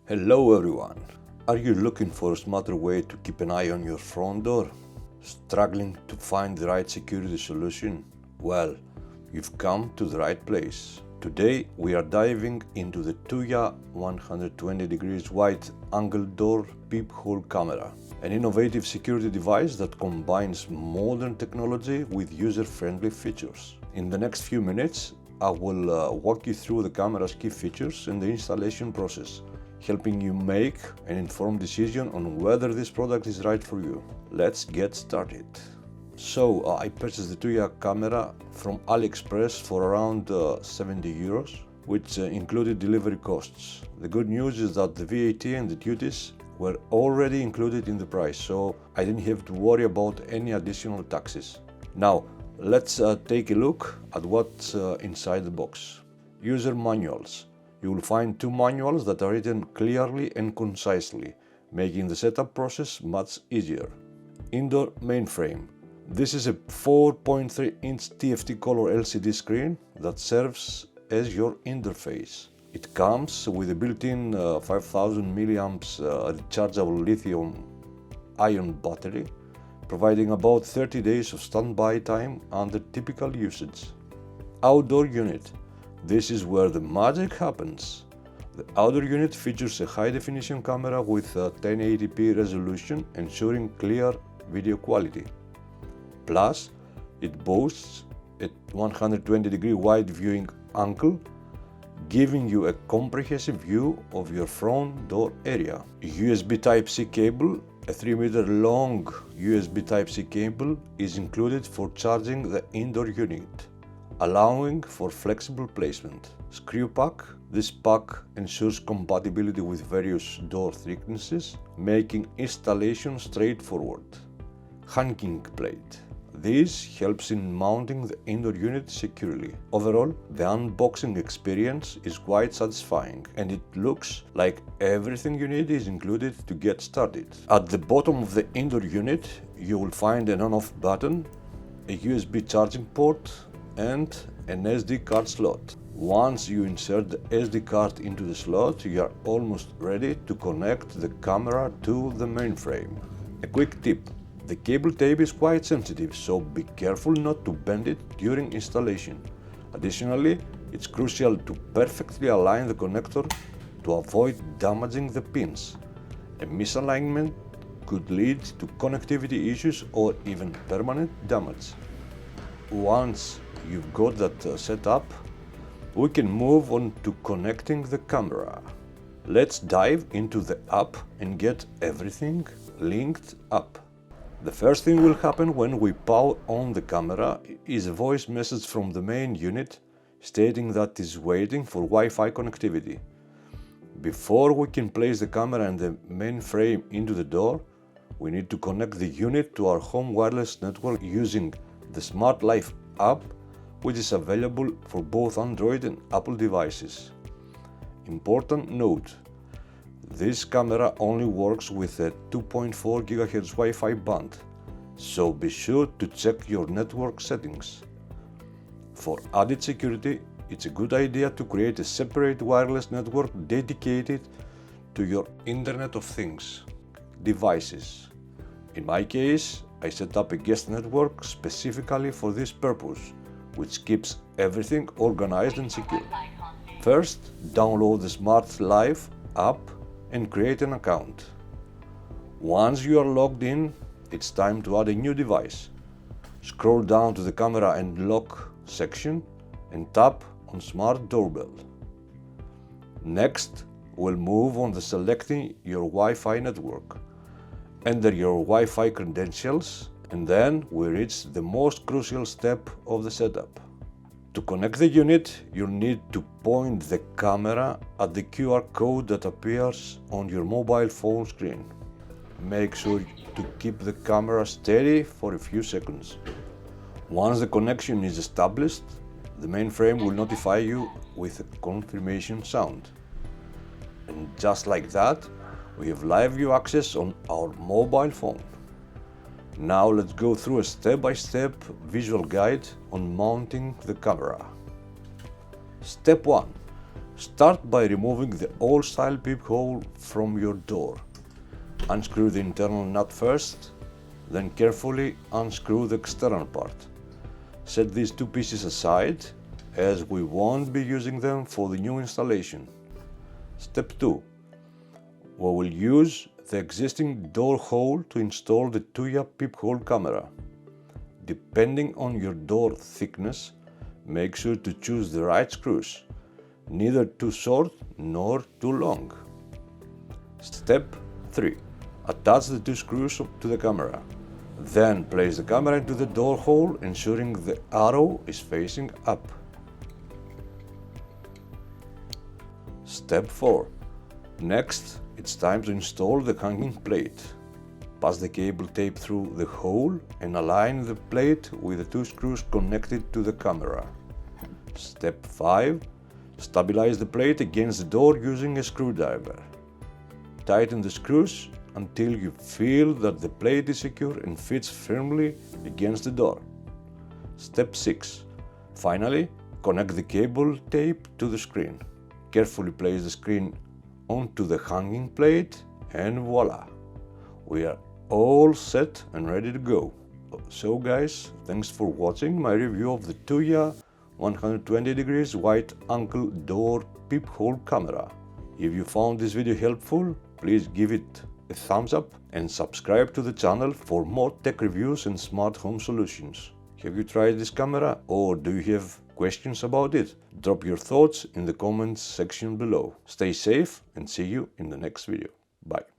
Hello everyone! Are you looking for a smarter way to keep an eye on your front door? Struggling to find the right security solution? Well, you've come to the right place. Today we are diving into the Tuya 120 degrees wide angle door peephole camera, an innovative security device that combines modern technology with user-friendly features. In the next few minutes, I will walk you through the camera's key features and the installation process, helping you make an informed decision on whether this product is right for you. Let's get started. So I purchased the Tuya camera from AliExpress for around 70 euros, which included delivery costs. The good news is that the VAT and the duties were already included in the price, so I didn't have to worry about any additional taxes. Now, let's take a look at what's inside the box. User manuals. You will find two manuals that are written clearly and concisely, making the setup process much easier. Indoor mainframe. This is a 4.3-inch TFT color LCD screen that serves as your interface. It comes with a built-in 5000 mAh rechargeable lithium-ion battery, providing about 30 days of standby time under typical usage. Outdoor unit. This is where the magic happens. The outdoor unit features a high-definition camera with a 1080p resolution, ensuring clear video quality. Plus, it boasts a 120-degree wide viewing angle, giving you a comprehensive view of your front door area. A USB Type-C cable, a 3-meter long USB Type-C cable, is included for charging the indoor unit, allowing for flexible placement. Screw pack. This pack ensures compatibility with various door thicknesses, making installation straightforward. Hanging plate. This helps in mounting the indoor unit securely. Overall, the unboxing experience is quite satisfying, and it looks like everything you need is included to get started. At the bottom of the indoor unit, you will find an on-off button, a USB charging port, and an SD card slot. Once you insert the SD card into the slot, you are almost ready to connect the camera to the mainframe. A quick tip: the cable tape is quite sensitive, so be careful not to bend it during installation. Additionally, it's crucial to perfectly align the connector to avoid damaging the pins. A misalignment could lead to connectivity issues or even permanent damage. Once you've got that set up, we can move on to connecting the camera. Let's dive into the app and get everything linked up. The first thing will happen when we power on the camera is a voice message from the main unit stating that it's waiting for Wi-Fi connectivity. Before we can place the camera and the mainframe into the door, we need to connect the unit to our home wireless network using the Smart Life app, which is available for both Android and Apple devices. Important note: this camera only works with a 2.4 GHz Wi-Fi band, so be sure to check your network settings. For added security, it's a good idea to create a separate wireless network dedicated to your Internet of Things devices. In my case, I set up a guest network specifically for this purpose, which keeps everything organized and secure. First, download the Smart Life app and create an account. Once you are logged in, it's time to add a new device. Scroll down to the camera and lock section and tap on Smart Doorbell. Next, we'll move on to selecting your Wi-Fi network. Enter your Wi-Fi credentials, and then we reach the most crucial step of the setup. To connect the unit, you'll need to point the camera at the QR code that appears on your mobile phone screen. Make sure to keep the camera steady for a few seconds. Once the connection is established, the mainframe will notify you with a confirmation sound. And just like that, we have live view access on our mobile phone. Now let's go through a step-by-step visual guide on mounting the camera. Step 1. Start by removing the old-style peephole from your door. Unscrew the internal nut first, then carefully unscrew the external part. Set these two pieces aside, as we won't be using them for the new installation. Step 2. We will use the existing door hole to install the Tuya peephole camera. Depending on your door thickness, make sure to choose the right screws, neither too short nor too long. Step 3. Attach the two screws to the camera. Then place the camera into the door hole, ensuring the arrow is facing up. Step 4. Next, it's time to install the hanging plate. Pass the cable tape through the hole and align the plate with the two screws connected to the camera. Step 5. Stabilize the plate against the door using a screwdriver. Tighten the screws until you feel that the plate is secure and fits firmly against the door. Step 6. Finally, connect the cable tape to the screen. Carefully place the screen onto the hanging plate and voila! We are all set and ready to go. So guys, thanks for watching my review of the Tuya 120 degrees wide angle door peephole camera. If you found this video helpful, please give it a thumbs up and subscribe to the channel for more tech reviews and smart home solutions. Have you tried this camera or do you have questions about it? Drop your thoughts in the comments section below. Stay safe and see you in the next video. Bye.